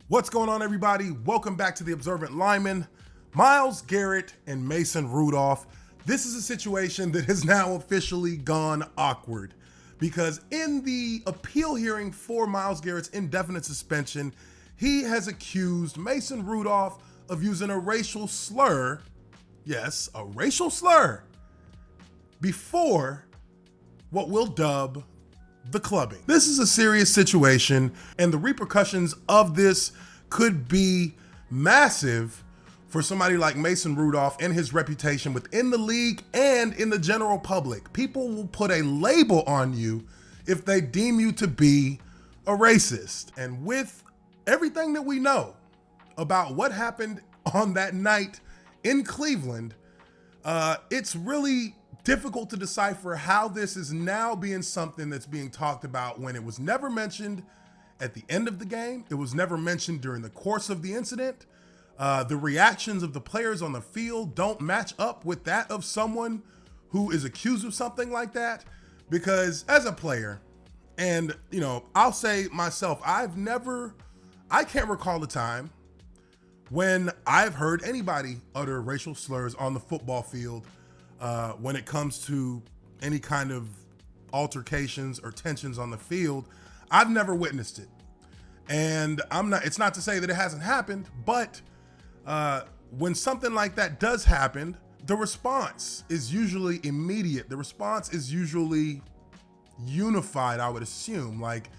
What's going on, everybody? Welcome back to The Observant Lineman. Myles Garrett and Mason Rudolph. This is a situation that has now officially gone awkward because in the appeal hearing for Myles Garrett's indefinite suspension, he has accused Mason Rudolph of using a racial slur, yes, a racial slur, before what we'll dub the clubbing. This is a serious situation, and the repercussions of this could be massive for somebody like Mason Rudolph and his reputation within the league and in the general public. People will put a label on you if they deem you to be a racist. And with everything that we know about what happened on that night in Cleveland, it's really difficult to decipher how this is now being something that's being talked about when it was never mentioned at the end of the game. It was never mentioned during the course of the incident. The reactions of the players on the field don't match up with that of someone who is accused of something like that. Because as a player, and I'll say myself, I can't recall a time when I've heard anybody utter racial slurs on the football field when it comes to any kind of altercations or tensions on the field. I've never witnessed it. And it's not to say that it hasn't happened, but when something like that does happen, the response is usually immediate. The response is usually unified, I would assume. Like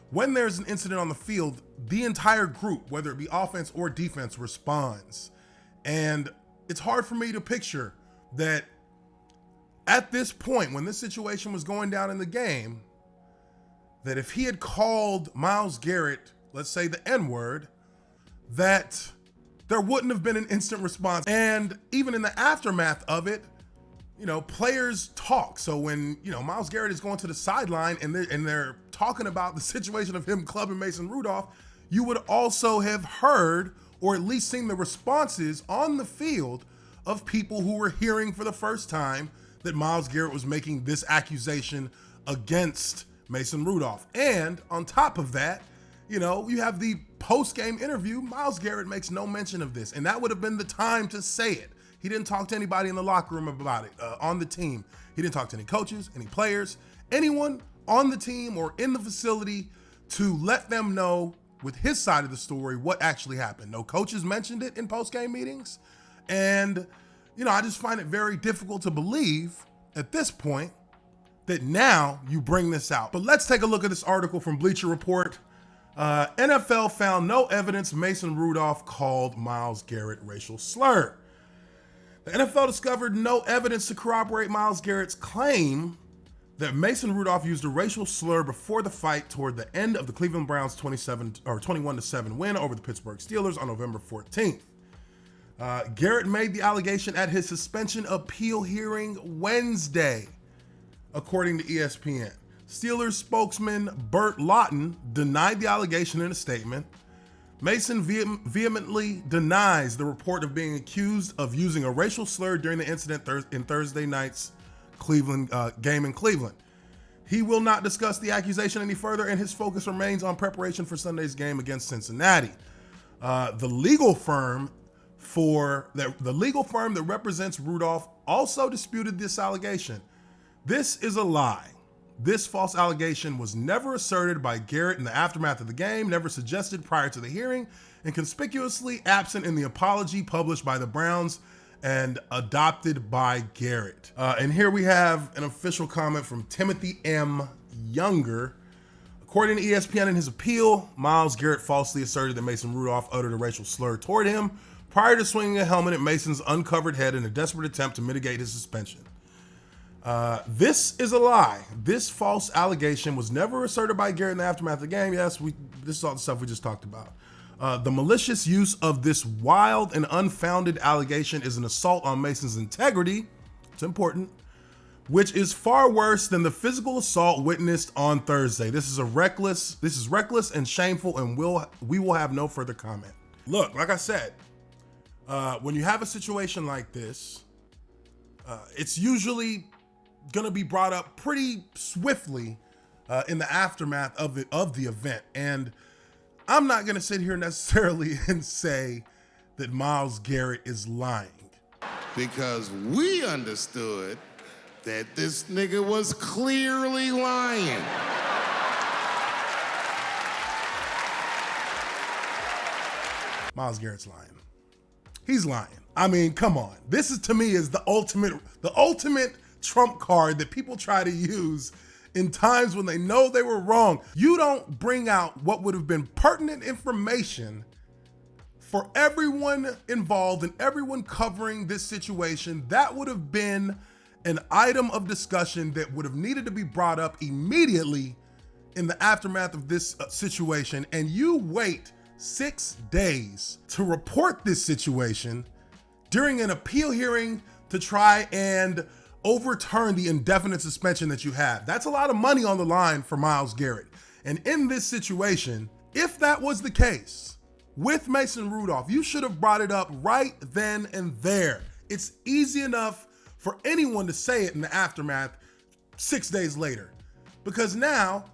when there's an incident on the field, the entire group, whether it be offense or defense, responds. And it's hard for me to picture that at this point, when this situation was going down in the game, that if he had called Myles Garrett, let's say the N-word, that there wouldn't have been an instant response. And even in the aftermath of it, players talk. So when, Myles Garrett is going to the sideline and they're talking about the situation of him clubbing Mason Rudolph, you would also have heard or at least seen the responses on the field of people who were hearing for the first time that Myles Garrett was making this accusation against Mason Rudolph. And on top of that, you have the post-game interview. Myles Garrett makes no mention of this, and that would have been the time to say it. He didn't talk to anybody in the locker room about it, on the team. He didn't talk to any coaches, any players, anyone on the team or in the facility to let them know with his side of the story what actually happened. No coaches mentioned it in post-game meetings. And, I just find it very difficult to believe at this point that now you bring this out. But let's take a look at this article from Bleacher Report. NFL found no evidence Mason Rudolph called Myles Garrett racial slur. The NFL discovered no evidence to corroborate Myles Garrett's claim that Mason Rudolph used a racial slur before the fight toward the end of the Cleveland Browns' 21-7 win over the Pittsburgh Steelers on November 14th. Garrett made the allegation at his suspension appeal hearing Wednesday, according to ESPN. Steelers spokesman Burt Lawton denied the allegation in a statement. Mason vehemently denies the report of being accused of using a racial slur during the incident in Thursday night's Cleveland game in Cleveland. He will not discuss the accusation any further, and his focus remains on preparation for Sunday's game against Cincinnati. The legal firm that represents Rudolph also disputed this allegation. This is a lie. This false allegation was never asserted by Garrett in the aftermath of the game, never suggested prior to the hearing, and conspicuously absent in the apology published by the Browns and adopted by Garrett. And here we have an official comment from Timothy M. Younger. According to ESPN, in his appeal, Myles Garrett falsely asserted that Mason Rudolph uttered a racial slur toward him prior to swinging a helmet at Mason's uncovered head in a desperate attempt to mitigate his suspension. This is a lie. This false allegation was never asserted by Garrett in the aftermath of the game. Yes, this is all the stuff we just talked about. The malicious use of this wild and unfounded allegation is an assault on Mason's integrity. It's important. Which is far worse than the physical assault witnessed on Thursday. This is reckless and shameful, and we will have no further comment. Look, like I said, when you have a situation like this, it's usually going to be brought up pretty swiftly in the aftermath of the event. And I'm not gonna sit here necessarily and say that Myles Garrett is lying. Because we understood that this nigga was clearly lying. Myles Garrett's lying. He's lying. I mean, come on. This is, to me, is the ultimate trump card that people try to use in times when they know they were wrong. You don't bring out what would have been pertinent information for everyone involved and everyone covering this situation. That would have been an item of discussion that would have needed to be brought up immediately in the aftermath of this situation. And you wait 6 days to report this situation during an appeal hearing to try and overturn the indefinite suspension that you have. That's a lot of money on the line for Myles Garrett. And in this situation, if that was the case with Mason Rudolph, you should have brought it up right then and there. It's easy enough for anyone to say it in the aftermath 6 days later, because now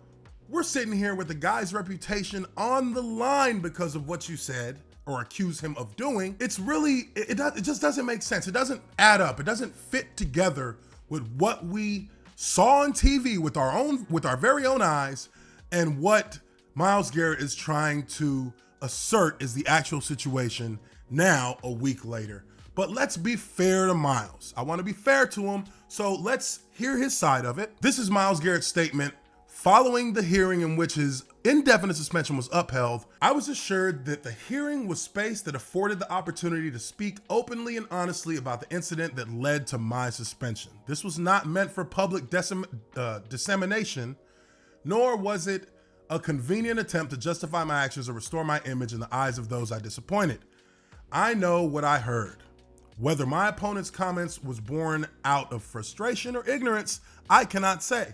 we're sitting here with the guy's reputation on the line because of what you said or accuse him of doing. It's really, it just doesn't make sense. It doesn't add up. It doesn't fit together with what we saw on TV with our very own eyes and what Myles Garrett is trying to assert is the actual situation now, a week later. But let's be fair to Myles. I want to be fair to him, so let's hear his side of it. This is Myles Garrett's statement following the hearing in which his indefinite suspension was upheld. I was assured that the hearing was space that afforded the opportunity to speak openly and honestly about the incident that led to my suspension. This was not meant for public dissemination, nor was it a convenient attempt to justify my actions or restore my image in the eyes of those I disappointed. I know what I heard. Whether my opponent's comments was born out of frustration or ignorance, I cannot say.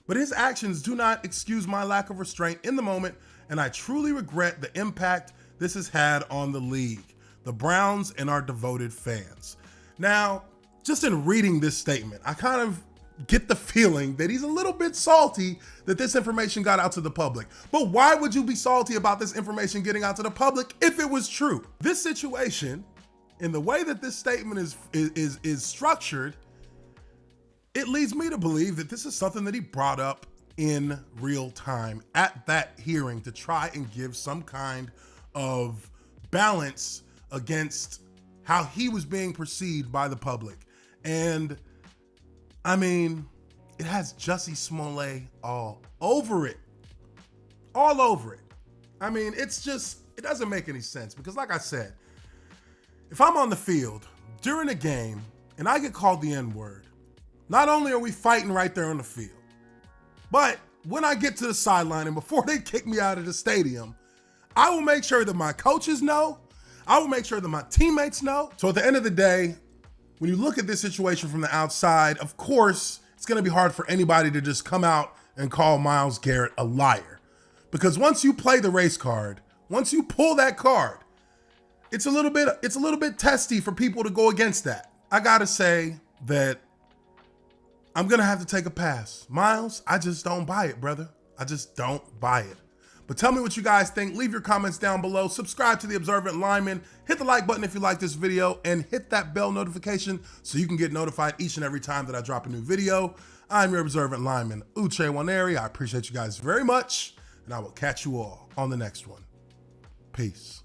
But his actions do not excuse my lack of restraint in the moment, and I truly regret the impact this has had on the league, the Browns, and our devoted fans. Now, just in reading this statement, I kind of get the feeling that he's a little bit salty that this information got out to the public. But why would you be salty about this information getting out to the public if it was true? This situation, in the way that this statement is structured, it leads me to believe that this is something that he brought up in real time at that hearing to try and give some kind of balance against how he was being perceived by the public. And I mean, it has Jussie Smollett all over it. All over it. I mean, it's just, it doesn't make any sense because like I said, if I'm on the field during a game and I get called the N-word, not only are we fighting right there on the field, but when I get to the sideline and before they kick me out of the stadium, I will make sure that my coaches know. I will make sure that my teammates know. So at the end of the day, when you look at this situation from the outside, of course, it's going to be hard for anybody to just come out and call Myles Garrett a liar. Because once you play the race card, once you pull that card, it's a little bit testy for people to go against that. I got to say that I'm going to have to take a pass. Myles, I just don't buy it, brother. I just don't buy it. But tell me what you guys think. Leave your comments down below. Subscribe to The Observant Lineman. Hit the like button if you like this video and hit that bell notification so you can get notified each and every time that I drop a new video. I'm your Observant Lineman, Uche Nwaneri. I appreciate you guys very much, and I will catch you all on the next one. Peace.